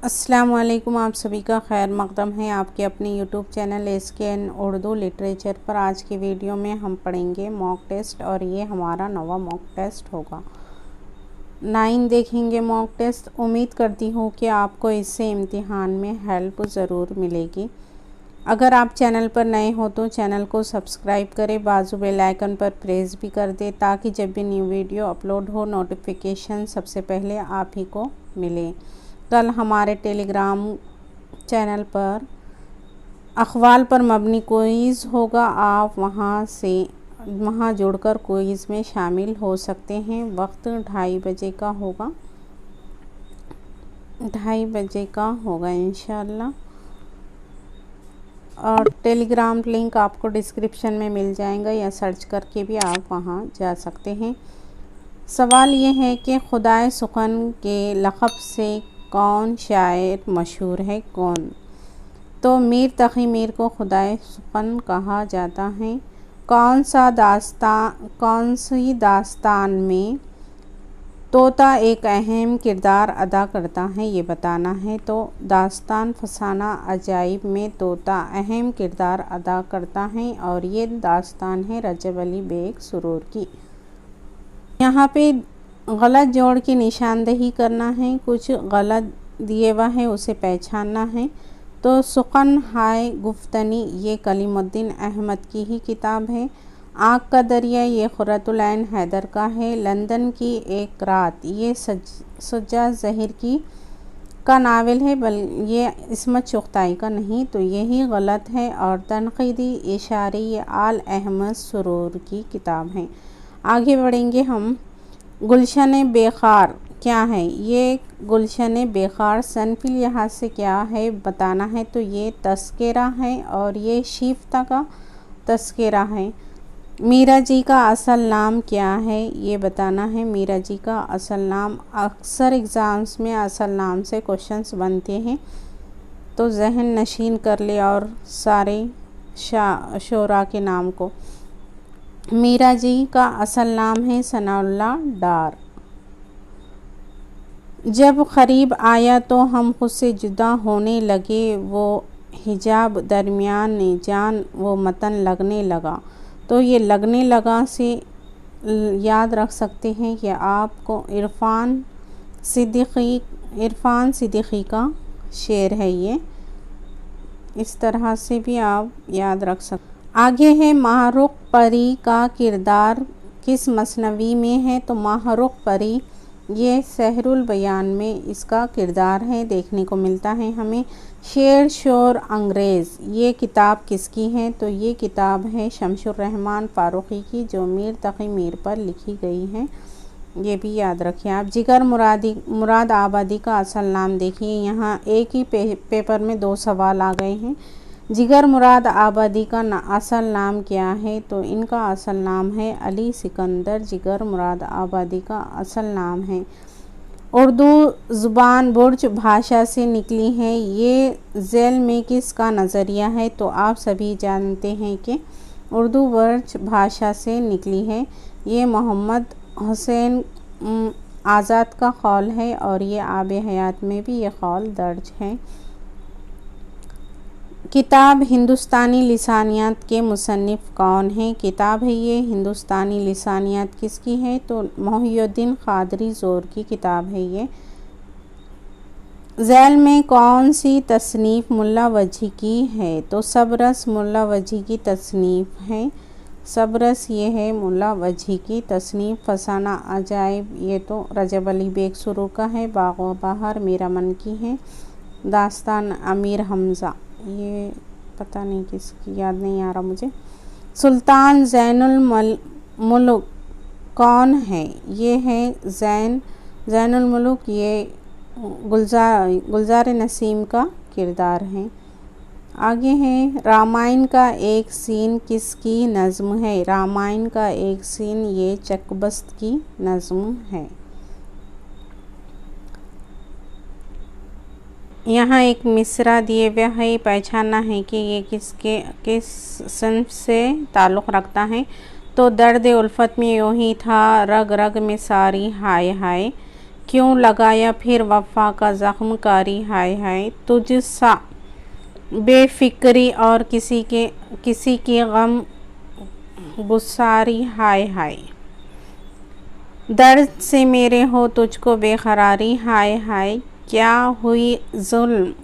अस्सलाम वालेकुम। आप सभी का खैर मकदम है आपके अपने YouTube channel SKN Urdu literature पर। आज की वीडियो में हम पढ़ेंगे मॉक टेस्ट और ये हमारा नवा मॉक टेस्ट होगा। 9 देखेंगे मॉक टेस्ट। उम्मीद करती हूँ कि आपको इससे इम्तिहान में हेल्प ज़रूर मिलेगी। अगर आप चैनल पर नए हो तो चैनल को सब्सक्राइब करें, बाजू बेल आइकन पर प्रेस भी कर दें ताकि जब भी न्यू वीडियो अपलोड हो नोटिफिकेशन सबसे पहले आप ही को मिले। कल हमारे टेलीग्राम चैनल पर अखवाल पर मबनी क्विज़ होगा। आप वहाँ जुड़कर क्विज़ में शामिल हो सकते हैं। वक्त 2:30 बजे का होगा, 2:30 बजे का होगा इंशाल्लाह। और टेलीग्राम लिंक आपको डिस्क्रिप्शन में मिल जाएगा या सर्च करके भी आप वहाँ जा सकते हैं। सवाल ये है कि खुदाए सुखन के लक़ब से कौन शायर मशहूर है? कौन? तो मीर तक़ी मीर को खुदाए सुखन कहा जाता है। कौन सी दास्तान में तोता एक अहम किरदार अदा करता है, ये बताना है। तो दास्तान फसाना अजाइब में तोता अहम किरदार अदा करता है और ये दास्तान है रजब अली बेग सुरूर की। यहाँ पे गलत जोड़ की निशानदेही करना है। कुछ गलत दिए हुआ है उसे पहचानना है। तो सुखन हाय गुफ्तनी ये कलीमुद्दीन अहमद की ही किताब है। आँख का दरिया ये खुर्रतुल ऐन हैदर का है। लंदन की एक रात ये सज्जा ज़हीर की का नावल है, ये इस्मत चुग़ताई का नहीं, तो यही गलत है। और तनक़ीदी इशारे ये आल अहमद सुरूर की किताब है। आगे बढ़ेंगे हम। गुलशन बेखार क्या है? ये गुलशन बेखार सनफ़ी लिहाज से क्या है बताना है। तो ये तस्करा है और ये शिफ्ता का तस्करा है। मीरा जी का असल नाम क्या है? ये बताना है। मीरा जी का असल नाम, अक्सर एग्ज़ाम्स में असल नाम से क्वेश्चंस बनते हैं तो जहन नशीन कर ले और सारे शोरा के नाम को। मीरा जी का असल नाम है सनाउल्लाह डार। जब क़रीब आया तो हम खुद से जुदा होने लगे, वो हिजाब दरमियान जान वो मतन लगने लगा। तो ये लगने लगा से याद रख सकते हैं कि आपको इरफ़ान सिद्दीक़ी का शेर है ये, इस तरह से भी आप याद रख सकते। आगे है माहरुख परी का किरदार किस मसनवी में है? तो माहरुख परी ये सहरुल बयान में इसका किरदार है, देखने को मिलता है हमें। शेर शोर अंग्रेज़ ये किताब किसकी है? तो ये किताब है शमशुर रहमान फ़ारूक़ी की, जो मीर तक़ी मीर पर लिखी गई है, ये भी याद रखिए आप। जिगर मुराद आबादी का असल नाम देखिए, यहाँ एक ही पेपर में 2 सवाल आ गए हैं। जिगर मुराद आबादी का असल नाम क्या है? तो इनका असल नाम है अली सिकंदर। जिगर मुराद आबादी का असल नाम है। उर्दू ज़ुबान बुर्ज भाषा से निकली है, ये ज़ैल में किसका नज़रिया है? तो आप सभी जानते हैं कि उर्दू बुर्ज भाषा से निकली है, ये मोहम्मद हुसैन आज़ाद का क़ौल है और ये आब हयात में भी ये क़ौल दर्ज है। किताब हिंदुस्तानी लिसानियात के मुसन्निफ़ कौन है? किताब है ये हिंदुस्तानी लिसानियात किसकी है? तो मोहिउद्दीन क़ादरी ज़ोर की किताब है ये। ज़ैल में कौन सी तसनीफ़ मुल्ला वजी की है? तो सबरस मुल्ला वजी की तसनीफ़ है। सबरस ये है मुल्ला वजी की तसनीफ़। फसाना अजाइब ये तो रजब अली बेग सुरूर का है। बाग़ो बहार मीरा मन की है। दास्तान अमीर हमज़ा ये पता नहीं किसकी, याद नहीं आ रहा मुझे। सुल्तान ज़ैनुल मुल्क कौन है? ये है ज़ैनुल मुल्क, ये गुलजार नसीम का किरदार है। आगे है रामायण का एक सीन किसकी नज़्म है? रामायण का एक सीन ये चकबस्त की नज़्म है। यहाँ एक मिसरा दिए हुआ है, पहचानना है कि ये किस सिन्फ से ताल्लुक़ रखता है। तो दर्द उल्फत में यूँ ही था रग रग में सारी हाय हाय, क्यों लगाया फिर वफ़ा का ज़ख्म कारी, हाय हाय तुझ सा बेफिक्री और किसी की गम गुस्सारी, हाय हाय दर्द से मेरे हो तुझको बेकरारी, हाय हाय क्या हुई जुल्म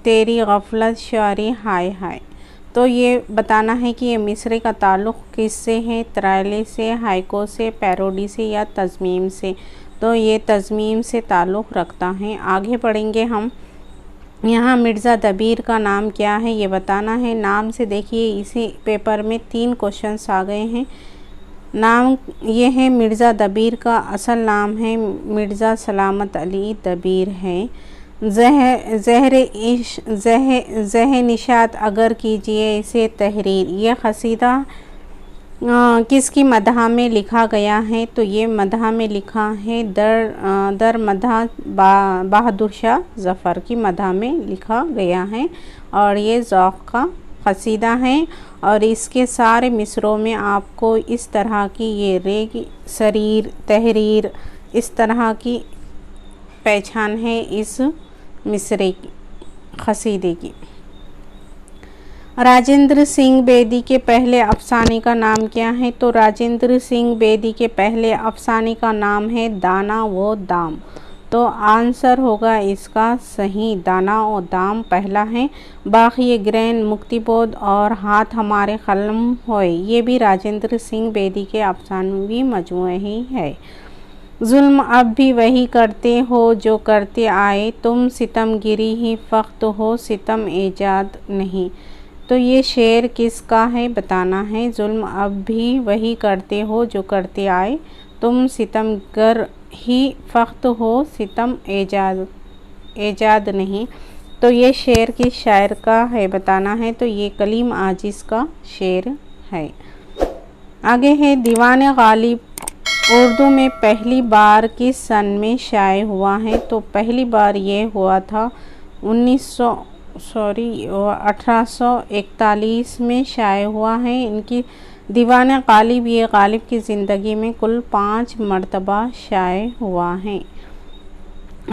तेरी गफलत शारी, हाय हाय। तो ये बताना है कि ये मिसरे का ताल्लुक़ किससे है, त्रायले से, हाइको से, पैरोडी से या तज़मीम से। तो ये तज़मीम से ताल्लुक़ रखता है। आगे पढ़ेंगे हम। यहाँ मिर्ज़ा दबीर का नाम क्या है ये बताना है। नाम से देखिए इसी पेपर में 3 क्वेश्चंस आ गए हैं। नाम ये है मिर्ज़ा दबीर का असल नाम है मिर्ज़ा सलामत अली दबीर है। ज़ह निशात अगर कीजिए इसे तहरीर, ये क़सीदा किसकी मदह में लिखा गया है, तो ये मदह में लिखा है दर मदह बहादुर शाह ज़फ़र की मदह में लिखा गया है और ये ज़ौक़ का क़सीदा है। और इसके सारे मिसरों में आपको इस तरह की ये रेग सरीर तहरीर इस तरह की पहचान है इस मिसरे की क़सीदे की। राजेंद्र सिंह बेदी के पहले अफ़साने का नाम क्या है, तो राजेंद्र सिंह बेदी के पहले अफ़साने का नाम है दाना व दाम। तो आंसर होगा इसका सही दाना और दाम पहला है। बाकी ग्रैन मुक्तिबोध और हाथ हमारे कलम होए, ये भी राजेंद्र सिंह बेदी के अफ़सानवी मजमूए ही है। जुल्म अब भी वही करते हो जो करते आए, तुम सितमगिरी ही फ़ख्त हो सितम ईजाद नहीं। तो ये शेर किसका है बताना है। जुल्म अब भी वही करते हो जो करते आए, तुम सितमगर ही फ़ख्त हो सितम ईजाद नहीं। तो ये शेर किस शायर का है बताना है। तो ये कलीम आजिज़ का शेर है। आगे है दीवान गालिब उर्दू में पहली बार किस सन में शाये हुआ है, तो पहली बार ये हुआ था 1841 में शाये हुआ है। इनकी दीवान गालिब ये गालिब की ज़िंदगी में कुल 5 मरतबा शाये हुआ है।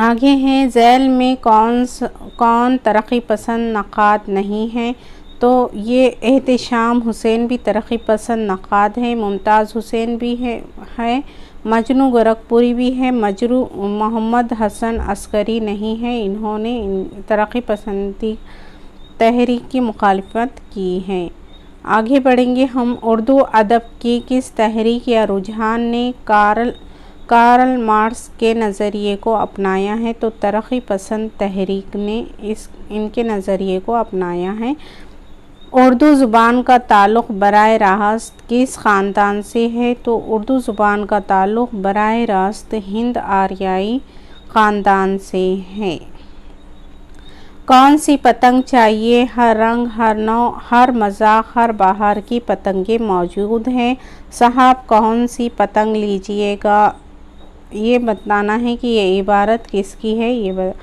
आगे हैं ज़ैल में कौन तरक्की पसंद नक़ाद नहीं है, तो ये एहतिशाम हुसैन भी तरक्की पसंद नक़ाद है, मुमताज़ हुसैन भी है, मजनू गोरखपुरी भी है, मजरू मोहम्मद हसन अस्करी नहीं है। इन्होंने तरक्की पसंदी तहरीक की मुखालिफत की है। आगे बढ़ेंगे हम। उर्दू अदब की किस तहरीक या रुझान ने कार्ल मार्क्स के नज़रिए को अपनाया है, तो तरक्की पसंद तहरीक ने इनके नज़रिए को अपनाया है। उर्दू ज़ुबान का ताल्लुक़ बराह रास्त किस ख़ानदान से है, तो उर्दू ज़ुबान का ताल्लुक़ बराह रास्त हिंद आर्याई ख़ानदान से है। कौन सी पतंग चाहिए, हर रंग हर नौ हर मज़ाक हर बाहर की पतंगें मौजूद हैं। साहब कौन सी पतंग लीजिएगा, ये बताना है कि ये इबारत किसकी है। ये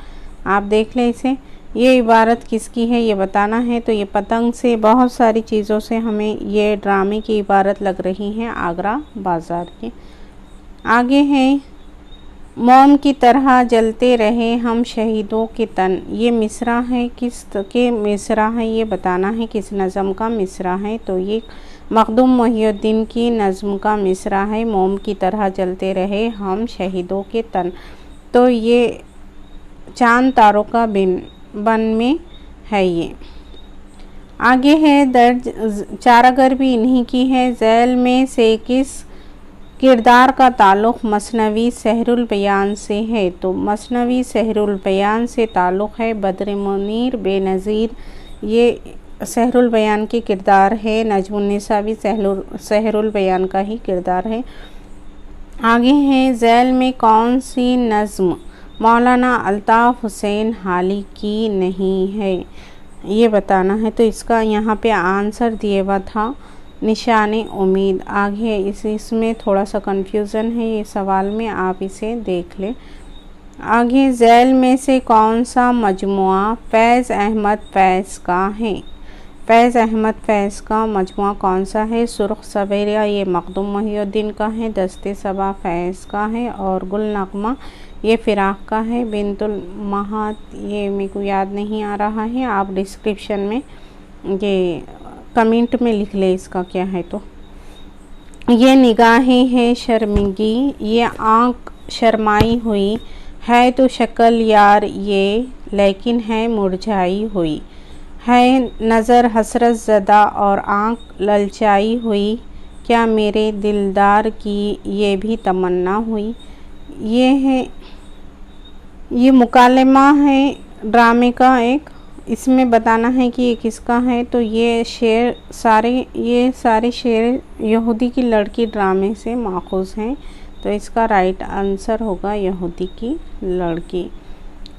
आप देख लें इसे, ये इबारत किसकी है ये बताना है। तो ये पतंग से बहुत सारी चीज़ों से हमें ये ड्रामे की इबारत लग रही है, आगरा बाज़ार की। आगे है मोम की तरह जलते रहे हम शहीदों के तन, ये मिसरा है किस के मिसरा है ये बताना है, किस नज़म का मिसरा है। तो ये मखदूम मोहिउद्दीन की नज़म का मिसरा है, मोम की तरह जलते रहे हम शहीदों के तन। तो ये चांद तारों का बन में है ये। आगे है दर्ज चारागर भी इन्हीं की है। ज़ैल में से किस किरदार का ताल्लुक़ मसनवी सहरुल बयान से है, तो मसनवी सहरुल बयान से ताल्लुक़ है बद्र मुनीर बेनज़ीर, ये सहरुल बयान की किरदार है। नजमुन्निसा भी सहरुल बयान का ही किरदार है। आगे हैं ज़ैल में कौन सी नज़्म मौलाना अल्ताफ़ हुसैन हाली की नहीं है, ये बताना है। तो इसका यहाँ पे आंसर दिया हुआ था निशाने उम्मीद। आगे इसमें थोड़ा सा कन्फ्यूज़न है ये सवाल में, आप इसे देख लें। आगे ज़ैल में से कौन सा मजमुआ फैज़ अहमद फैज़ का है, फैज़ अहमद फैज़ का मजमुआ कौन सा है। सुर्ख सवेरा ये मखदूम मोहिउद्दीन का है, दस्ते सबा फैज़ का है और गुल नग़मा ये फ़िराक का है। बिंतुल महात ये मेरे को याद नहीं आ रहा है, आप डिस्क्रिप्शन में ये कमेंट में लिख ले इसका क्या है। तो ये निगाहें हैं शर्मिंगी, ये आँख शर्माई हुई है, तो शक्ल यार ये लेकिन है मुरझाई हुई है, नज़र हसरत ज़दा और आँख ललचाई हुई, क्या मेरे दिलदार की ये भी तमन्ना हुई। ये है, ये मुकालमा है ड्रामे का एक, इसमें बताना है कि ये किसका है। तो ये सारे शेर यहूदी की लड़की ड्रामे से माखूज़ हैं, तो इसका राइट आंसर होगा यहूदी की लड़की।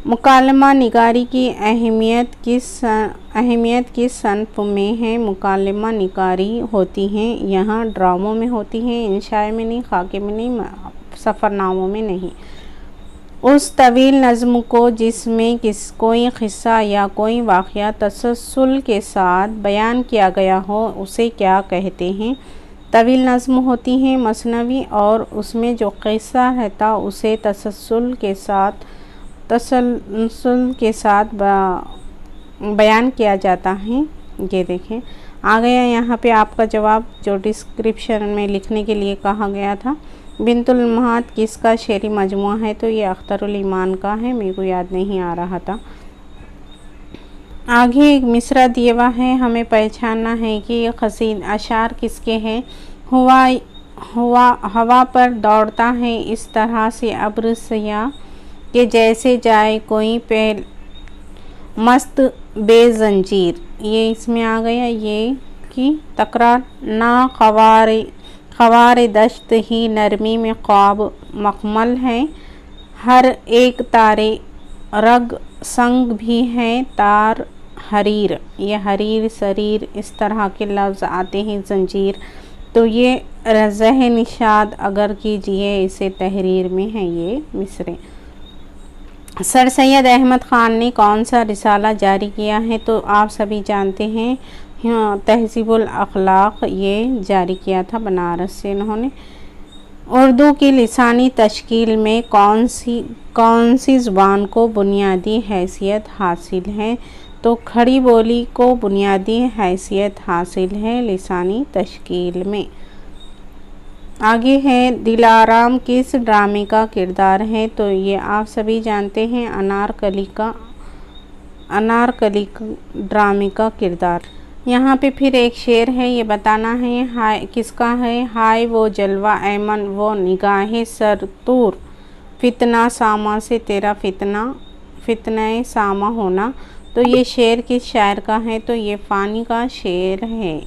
मुकालमा निगारी की अहमियत किस सन्फ में है। मुकालमा निगारी होती हैं यहाँ ड्रामों में होती हैं, इंशाए में नहीं, खाके में नहीं, सफ़रनामों में नहीं। उस तवील नज़्म को जिसमें कोई क़िस्सा या कोई वाक़या तसलसल के साथ बयान किया गया हो उसे क्या कहते हैं। तवील नज़्म होती हैं मसनवी, और उसमें जो क़िस्सा रहता उसे तसलसल के साथ बयान किया जाता है। ये देखें आ गया यहाँ पे आपका जवाब जो डिस्क्रिप्शन में लिखने के लिए कहा गया था। बिंतुल महात किसका शेरी मजमुआ है, तो ये अख्तरुल ईमान का है, मेरे को याद नहीं आ रहा था। आगे एक मिसरा दिया हुआ है, हमें पहचानना है कि ये क़सीद अशार किसके हैं। हवा पर दौड़ता है इस तरह से अब्र सया कि जैसे जाए कोई पेल मस्त बेजंजीर, ये इसमें आ गया। ये की तकरार ना ख़वार दश्त ही नरमी में ख्वाब मखमल है, हर एक तारे रग संग भी हैं तार हरीर, ये हरीर शरीर इस तरह के लफ्ज़ आते हैं। जंजीर, तो ये रज़ह निशाद अगर कीजिए इसे तहरीर में है ये मिसरे। सर सैयद अहमद ख़ान ने कौन सा रिसाला जारी किया है, तो आप सभी जानते हैं तहज़ीबुल अखलाक ये जारी किया था बनारस से इन्होंने। उर्दू की लिसानी तश्कील में कौन सी ज़ुबान को बुनियादी हैसियत हासिल है, तो खड़ी बोली को बुनियादी हैसियत हासिल है लिसानी तश्कील में। आगे है दिलाराम किस ड्रामे का किरदार है, तो ये आप सभी जानते हैं अनारकली ड्रामे का किरदार। यहाँ पे फिर एक शेर है, ये बताना है हाय किसका है। हाय वो जलवा ऐमन वो निगाहे सरतूर, फितना सामा से तेरा फितना सामा होना, तो ये शेर किस शायर का है, तो ये फ़ानी का शेर है।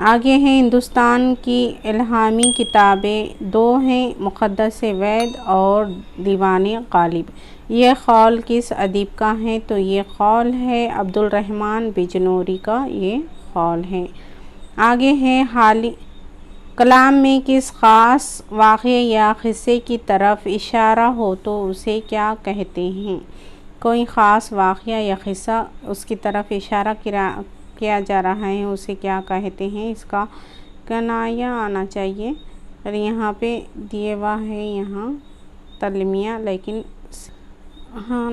आगे हैं हिंदुस्तान की इल्हामी किताबें दो हैं, मुक़द्दस वैद और दीवाने गालिब, ये ख़ौल किस अदीब का है, तो ये ख़ौल है अब्दुल रहमान बिजनौरी का, ये ख़ौल है। आगे है हाली कलाम में किस ख़ास वाक़े या क़िस्से की तरफ इशारा हो तो उसे क्या कहते हैं। कोई ख़ास वाक़या या क़िस्सा उसकी तरफ इशारा किया जा रहा है उसे क्या कहते हैं, इसका कनाया आना चाहिए। और यहाँ पे दिए हुआ है यहाँ तलमिया, लेकिन हाँ